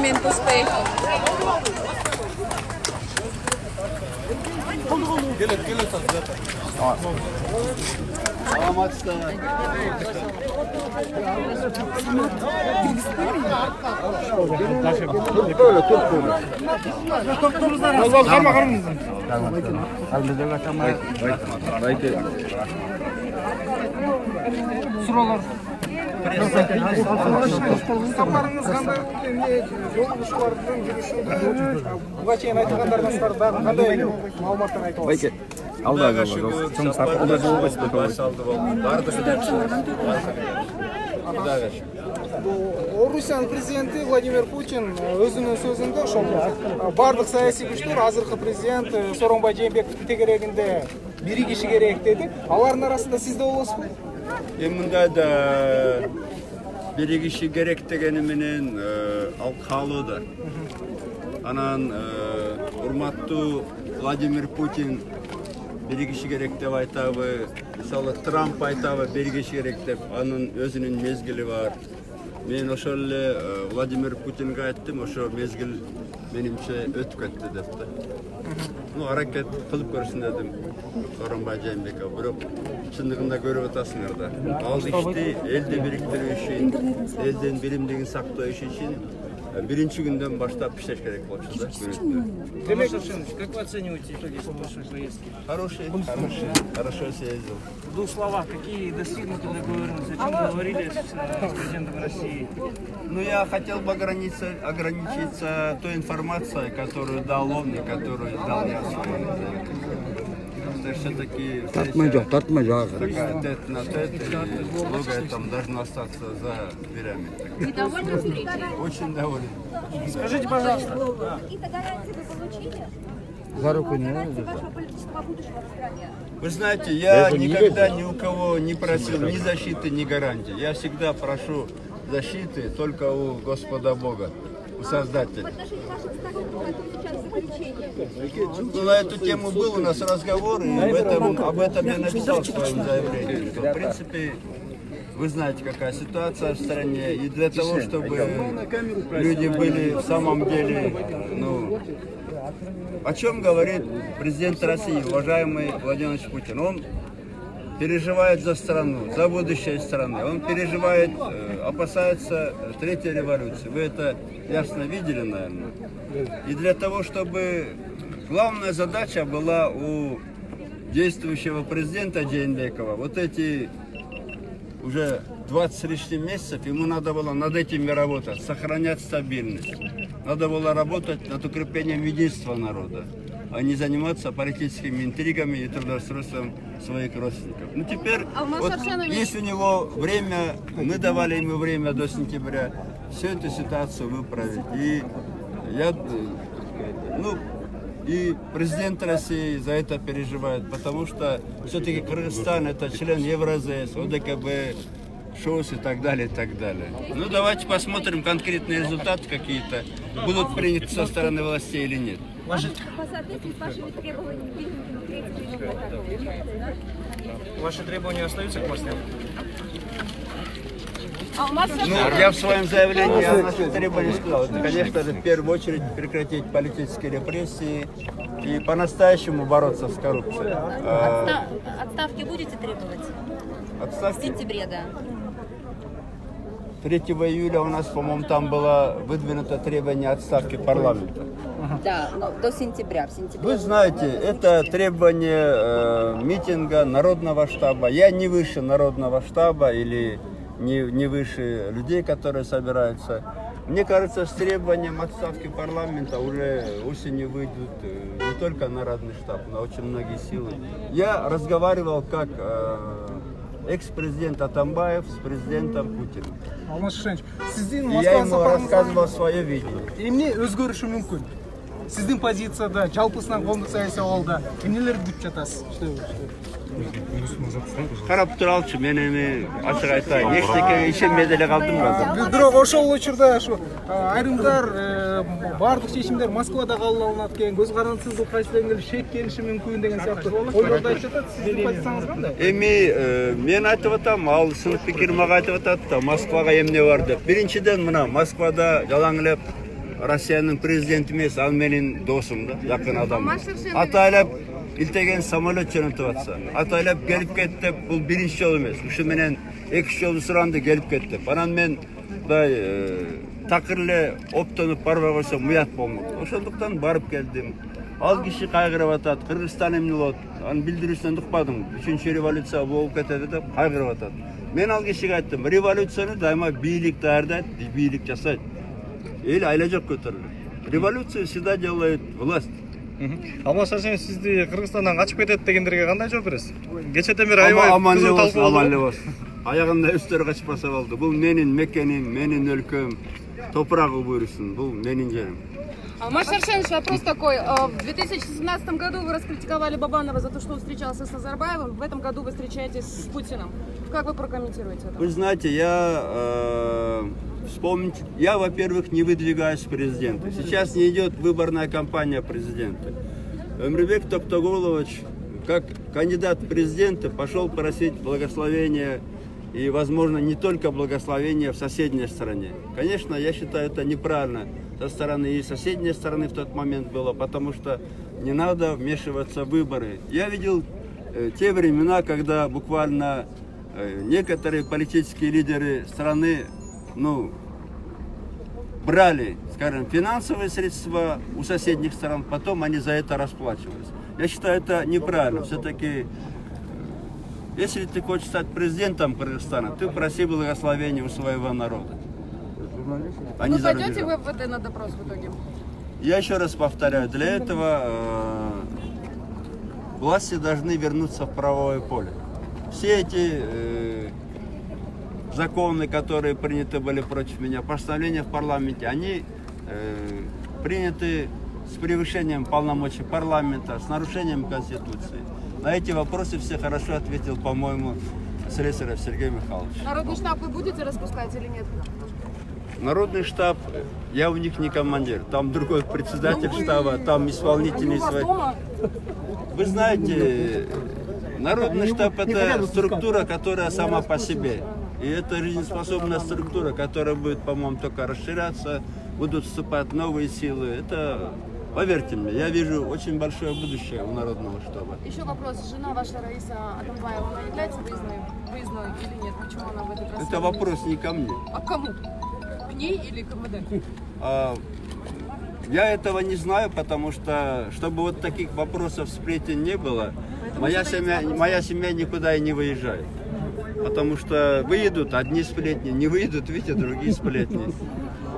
Mentos pe. Сапарыңыз қандай жолаушылардың жүріші бұға шейін айтылғандарыңыздар бәрін қандай маалыматтар айта аласыз? Орусияның президенті Владимир Путин өзінің сөзінде ошол барлық саясий күчтөр азыркы президент Сооронбай Жээнбековдун тегерегинде биригиши керек деди. Алардын арасында сиз да болосузбу? Мындай да биригиши керек дегени менен ал каалоодо. Анан урматтуу Владимир Путин биригиши керек деп айтабы, мисалы Трамп айтабы биригиши керек деп, анын өзүнүн мезгили бар. Мен ошол эле Владимир Путинге айттым, ошо мезгил менимче өтүп кетти деп да. Аракет кылып көрсүн дедим Сооронбай Жээнбеков, бирок чындыгында көрүп атасыңар да. Ал ишти элди бириктирүү үчүн, элдин биримдигин сактоо үчүн биринчи күндөн баштап иштеш керек болчу да. Демек, как вы оцениваете итоги вашей поездки? Хорошо съездил. В двух словах, какие достигнуты договоренности, о чем говорили с президентом России? Я хотел бы ограничиться той информацией, которую дал он и которую дал я своим. Все-таки такая тет на тет, и многое там должно остаться за дверями. Вы довольны встречей? Очень доволен. Скажите, пожалуйста. Какие-то гарантии вы получили? За руку не гарантии вашего политического будущего в стране? Вы знаете, я никогда ни у кого не просил ни защиты, ни гарантий. Я всегда прошу защиты только у Господа Бога, у Создателя. В отношении ваших сторонников, сейчас заключение. На эту тему был у нас разговор, и об этом я написал в своем заявлении. Что, в принципе, вы знаете, какая ситуация в стране, и для того, чтобы люди были в самом деле, о чем говорит президент России, уважаемый Владимир Владимирович Путин? Он переживает за страну, за будущее страны. Он переживает, опасается третьей революции. Вы это ясно видели, наверное. И для того, чтобы главная задача была у действующего президента Жээнбекова, вот эти уже 20 с лишним месяцев, ему надо было над этим работать, сохранять стабильность. Надо было работать над укреплением единства народа, а не заниматься политическими интригами и трудоустройством своих родственников. Теперь, есть у него время, мы давали ему время до сентября, всю эту ситуацию выправить. И и президент России за это переживает, потому что все-таки Кыргызстан это член Евразес, ОДКБ, ШОС и так далее, и так далее. Давайте посмотрим конкретные результаты какие-то, будут приняты со стороны властей или нет. По соответствии с вашими требованиями, Ваши требования остаются к властям? Я в своем заявлении о наших требованиях сказал, это, конечно же, в первую очередь прекратить политические репрессии и по-настоящему бороться с коррупцией. Отставки будете требовать? Отставки? В сентябре, да. 3 июля у нас, по-моему, там было выдвинуто требование отставки парламента. Да, но до сентября. В сентябре. Вы знаете, это требование митинга народного штаба. Я не выше народного штаба или не выше людей, которые собираются. Мне кажется, с требованием отставки парламента уже осенью выйдут не только народный штаб, но очень многие силы. Я разговаривал как экс-президент Атамбаев с президентом Путиным. Алмаз Шишанович, сиздин я ему рассказывал свое видение. Эмне өзгөрүшү мүмкүн? сиздин позицияда жалпысынан коомдук саясий абалда эмнелерди күтүп жатасыз? Карап туралчы, мен эми ачык айтайын, эчтекеге ишенбей деле калдым азыр. Бирок ошол учурда ушу айрымдар баардык чечимдер Москвада кабыл алынат экен, көз карандысыздык кайсы деңгээлде шек келиши мүмкүн деген сыяктуу ойлорду айтып жатат. Сиздин позицияңыз кандай? Эми мен айтып атам, ал сынып пикир мага айтып атат да, Москвага эмне бар деп. Биринчиден мына Москвада жалаң элеп Россиянын президенти эмес, ал менин досум да, жакын адам. Атайлап илтеген самолет жөнөтүп атса, атайлап келип кет деп, бул биринчи жолу эмес. Ушу менен экинчи жолу суранды келип кет деп. Анан мен мындай такыр эле оптонуп барбай койсом уят болмок. Ошондуктан барып келдим. Ал киши кайгырып атат, Кыргызстан эмне болот? Анын билдирүүсүнөн укпадым. 3-чү революция болуп кетет деп кайгырып атат. Мен ал кишиге айттым, революцияны дайыма бийлик даярдайт, бийлик жасайт. Эл айла жок көтөрүлөт. Революцию всегда делает власть. Алмаз Шаршемов сизди Кыргызстандан качып кетет дегендерге кандай жооп бересиз? Кечеден бери аябай аман эле кызуу болсун, талкуу аман эле болду. болсун. Аягында өздөрү качпаса болду. Бул менин мекеним, менин өлкөм. Топурагы буйрусын, бул менин жерим. Алмаз Шаршенович, вопрос такой. В 2017 году вы раскритиковали Бабанова за то, что он встречался с Назарбаевым. В этом году вы встречаетесь с Путиным. Как вы прокомментируете это? Вы знаете, вспомните, я, во-первых, не выдвигаюсь в президенты. Сейчас не идет выборная кампания президента. Эмребек Токтогулович, как кандидат в президенты, пошел просить благословения и, возможно, не только благословения в соседней стране. Конечно, я считаю, это неправильно со стороны и соседней стороны в тот момент было, потому что не надо вмешиваться в выборы. Я видел те времена, когда буквально некоторые политические лидеры страны, брали, скажем, финансовые средства у соседних стран, потом они за это расплачивались. Я считаю, это неправильно. Все-таки, если ты хочешь стать президентом Кыргызстана, ты проси благословения у своего народа. Ну, пойдете вы в МВД на допрос в итоге? Я еще раз повторяю, для этого власти должны вернуться в правовое поле. Все эти законы, которые приняты были против меня, постановления в парламенте, они приняты с превышением полномочий парламента, с нарушением Конституции. На эти вопросы все хорошо ответил, по-моему, Слесарев Сергей Михайлович. Народный штаб вы будете распускать или нет? Народный штаб, я у них не командир, там другой председатель штаба, там исполнительный свои. Вы знаете, народный штаб это структура, которая сама по себе. И это жизнеспособная структура, которая будет, по-моему, только расширяться, будут вступать новые силы. Это, поверьте мне, я вижу очень большое будущее у народного штаба. Еще вопрос. Жена ваша Раиса Атамбаева, она является выездной или нет? Почему она в этой Это вопрос не ко мне. А к кому? К ней или к МВД? Я этого не знаю, потому что, чтобы вот таких вопросов сплетен не было, моя семья никуда и не выезжает. Потому что выедут одни сплетни, не выедут, видите, другие сплетни.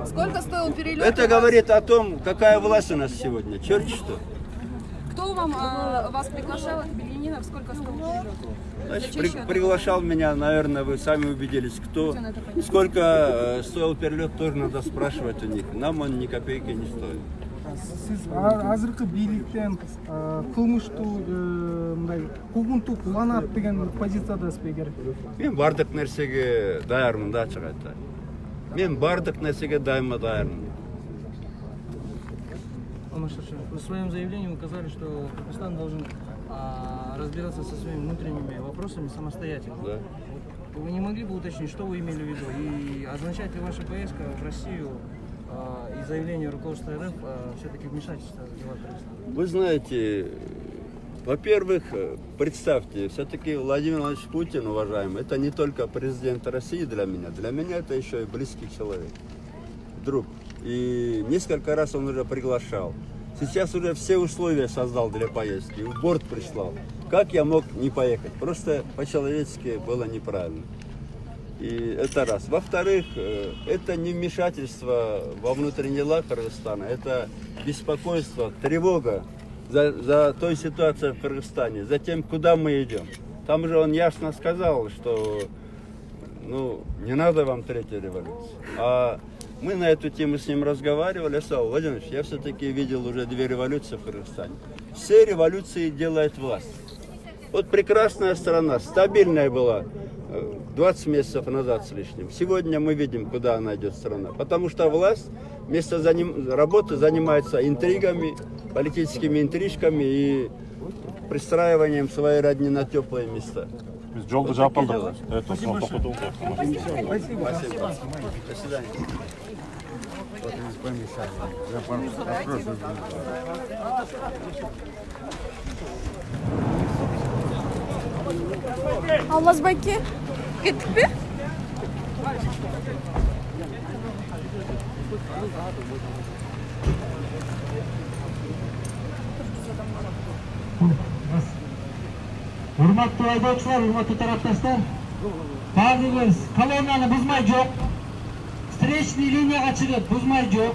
Сколько стоил перелет? Это говорит о том, какая власть у нас сегодня. Черт что. Кто вас приглашал, Белянинов? Сколько стоил перелет? Значит, приглашал меня, наверное, вы сами убедились, кто. Сколько стоил перелет, тоже надо спрашивать у них. Нам он ни копейки не стоит. Сиз азыркы бийликтен кылмыштуу мындай куугунту куланат деген позициядасыз бекер? Мен бардык нерсеге даярмын да, ачык айтайын. Мен бардык нерсеге дайыма даярмын. Алмаз Шаршенович, в своем заявлении указали, что Кыргызстан должен разбираться со своими внутренними вопросами самостоятельно. Да. Вы не могли бы уточнить, что вы имели в виду? И означает ли ваша поездка в Россию и заявление руководства РФ все-таки вмешательство в дела Кыргызстана? Вы знаете, во-первых, представьте, все-таки Владимир Владимирович Путин, уважаемый, это не только президент России для меня это еще и близкий человек, друг. И несколько раз он уже приглашал. Сейчас уже все условия создал для поездки, в борт прислал. Как я мог не поехать? Просто по-человечески было неправильно. И это раз. Во-вторых, это не вмешательство во внутренние дела Кыргызстана, это беспокойство, тревога за той ситуацией в Кыргызстане, за тем, куда мы идем. Там же он ясно сказал, что не надо вам третьей революции. А Мы на эту тему с ним разговаривали. Я сказал: Владимир Ильич, я все-таки видел уже 2 революции в Кыргызстане. Все революции делает власть. Вот прекрасная страна, стабильная была 20 месяцев назад с лишним. Сегодня мы видим, куда она идет страна. Потому что власть вместо работы занимается интригами, политическими интрижками и пристраиванием своей родни на теплые места. Biz жолду жаап алдык. Спасибо. До свидания. Алмаз Байке, кеттік пе? Урматтуу айдоочулар, урматтуу тарапташтар, баардыгыбыз колоннаны бузмай жок, встречный линияга чыгып бузмай жок.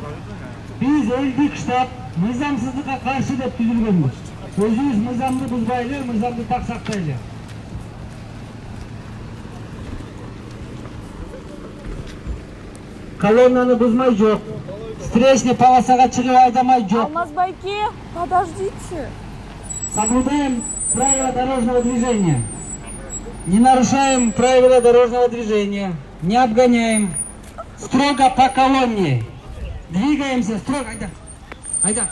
Биз элдик штаб мыйзамсыздыкка каршы деп түзүлгөнбүз. Өзүбүз мыйзамды бузбайлы, мыйзамды так сактайлы. Колоннаны бузмай жок, встречный полосага чыгып айдамай жок. Алмаз Байке, подождите. Соблюдаем правила дорожного движения. Не нарушаем правила дорожного движения. Не обгоняем. Строго по колонне. Двигаемся строго. Айда. Айда.